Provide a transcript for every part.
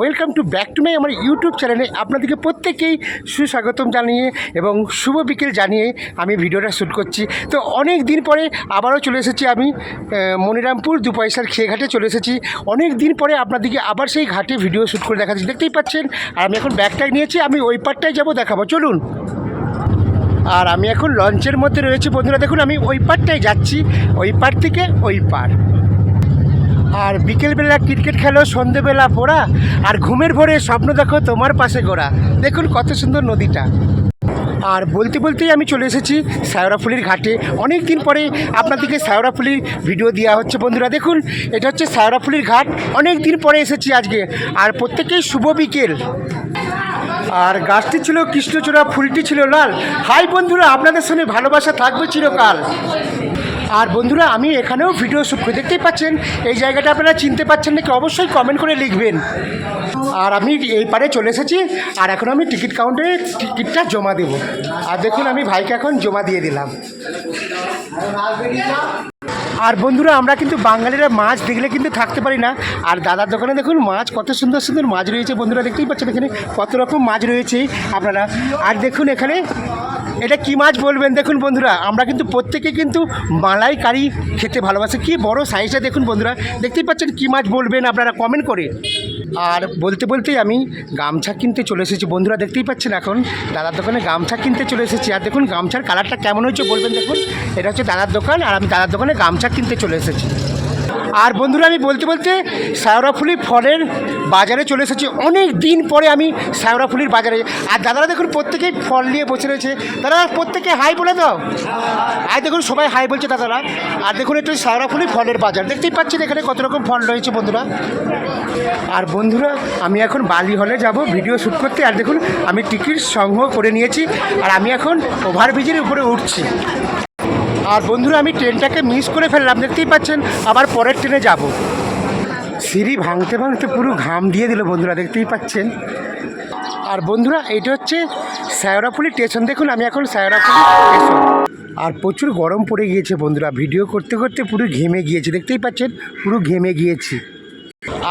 Welcome to back to my আমার YouTube চ্যানেলে আপনাদেরকে প্রত্যেকেই সুস্বাগতম জানিয়ে এবং শুভ বিকেল জানিয়ে আমি ভিডিওটা শ্যুট করছি। তো অনেক দিন পরে আবারও চলে এসেছি আমি মনিরামপুর দু পয়সার খেয়েঘাটে চলে এসেছি। অনেক দিন পরে আপনাদেরকে আবার সেই ঘাটে ভিডিও শ্যুট করে দেখাচ্ছি, দেখতেই পাচ্ছেন। আর আমি এখন ব্যাগটা নিয়েছি, আমি ওই পারটায় যাবো, দেখাবো, চলুন। আর আমি এখন লঞ্চের মধ্যে রয়েছি বন্ধুরা, দেখুন আমি ওই পারটায় যাচ্ছি, ওই পার থেকে ওই পার। আর বিকেলবেলা ক্রিকেট খেলো, সন্ধেবেলা পড়া, আর ঘুমের ভোরে স্বপ্ন দেখো তোমার পাশে গোড়া। দেখুন কত সুন্দর নদীটা। আর বলতে বলতেই আমি চলে এসেছি শ্যাওড়াফুলির ঘাটে। অনেক দিন পরে আপনাদেরকে শ্যাওড়াফুলির ভিডিও দেওয়া হচ্ছে বন্ধুরা। দেখুন এটা হচ্ছে শ্যাওড়াফুলির ঘাট, অনেক দিন পরে এসেছি আজকে। আর প্রত্যেকেই শুভ বিকেল। আর গাছটি ছিল কৃষ্ণচূড়া, ফুলটি ছিল লাল। হাই বন্ধুরা, আপনাদের সঙ্গে ভালোবাসা থাকবে চিরকাল। আর বন্ধুরা আমি এখানেও ভিডিও শ্যুট করে, দেখতেই পাচ্ছেন। এই জায়গাটা আপনারা চিনতে পাচ্ছেন নাকি অবশ্যই কমেন্ট করে লিখবেন। আর আমি এই পারে চলে এসেছি, আর এখন আমি টিকিট কাউন্টারে টিকিটটা জমা দেব। আর দেখুন আমি ভাইকে এখন জমা দিয়ে দিলাম। আর বন্ধুরা আমরা কিন্তু বাঙালিরা মাছ দেখলে কিন্তু থাকতে পারি না। আর দাদার দোকানে দেখুন মাছ, কত সুন্দর সুন্দর মাছ রয়েছে বন্ধুরা, দেখতেই পাচ্ছেন এখানে কত রকম মাছ রয়েছে আপনারা। আর দেখুন এখানে এটা কি মাছ বলবেন। দেখুন বন্ধুরা আমরা কিন্তু প্রত্যেকে কিন্তু মালাইকারি খেতে ভালোবাসি। কি বড় সাইজটা দেখুন বন্ধুরা, দেখতেই পাচ্ছেন। কি মাছ বলবেন আপনারা কমেন্ট করে। আর বলতে বলতেই আমি গামছা কিনতে চলে এসেছি বন্ধুরা, দেখতেই পাচ্ছেন। এখন দাদার দোকানে গামছা কিনতে চলে এসেছি। আর দেখুন গামছার কালারটা কেমন হয়েছে বলবেন। দেখুন এটা হচ্ছে দাদার দোকান, আর আমি দাদার দোকানে গামছা কিনতে চলে এসেছি। আর বন্ধুরা আমি বলতে বলতে শ্যাওড়াফুলি ফলের বাজারে চলে এসেছি। অনেক দিন পরে আমি শ্যাওড়াফুলির বাজারে। আর দাদারা দেখুন প্রত্যেকেই ফল নিয়ে বসে রয়েছে। দাদা প্রত্যেকে হাই বলে দাও। আর দেখুন সবাই হাই বলছে দাদারা। আর দেখুন একটু শ্যাওড়াফুলি ফলের বাজার, দেখতেই পাচ্ছেন এখানে কত রকম ফল রয়েছে বন্ধুরা। আর বন্ধুরা আমি এখন বালি হলে যাব ভিডিও শ্যুট করতে। আর দেখুন আমি টিকিট সংগ্রহ করে নিয়েছি, আর আমি এখন ওভারব্রিজের উপরে উঠছি। আর বন্ধুরা আমি ট্রেনটাকে মিস করে ফেললাম, দেখতেই পাচ্ছেন। আবার পরের ট্রেনে যাব। সিঁড়ি ভাঙতে ভাঙতে পুরো ঘাম দিয়ে দিল বন্ধুরা, দেখতেই পাচ্ছেন। আর বন্ধুরা এটা হচ্ছে শ্যাওড়াফুলি স্টেশন। দেখুন আমি এখন শ্যাওড়াফুলি স্টেশন। আর প্রচুর গরম পড়ে গিয়েছে বন্ধুরা, ভিডিও করতে করতে পুরো ঘেমে গিয়েছি, দেখতেই পাচ্ছেন পুরো ঘেমে গিয়েছি।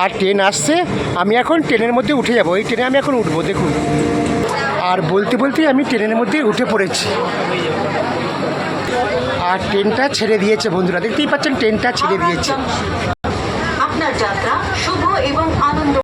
আর ট্রেন আসছে, আমি এখন ট্রেনের মধ্যে উঠে যাব। এই ট্রেনে আমি এখন উঠবো দেখুন। আর বলতে বলতেই আমি ট্রেনের মধ্যে উঠে পড়েছি। আর ট্রেনটা ছেড়ে দিয়েছে বন্ধুরা, দেখতেই পাচ্ছেন ট্রেনটা ছেড়ে দিয়েছে। আপনার যাত্রা শুভ এবং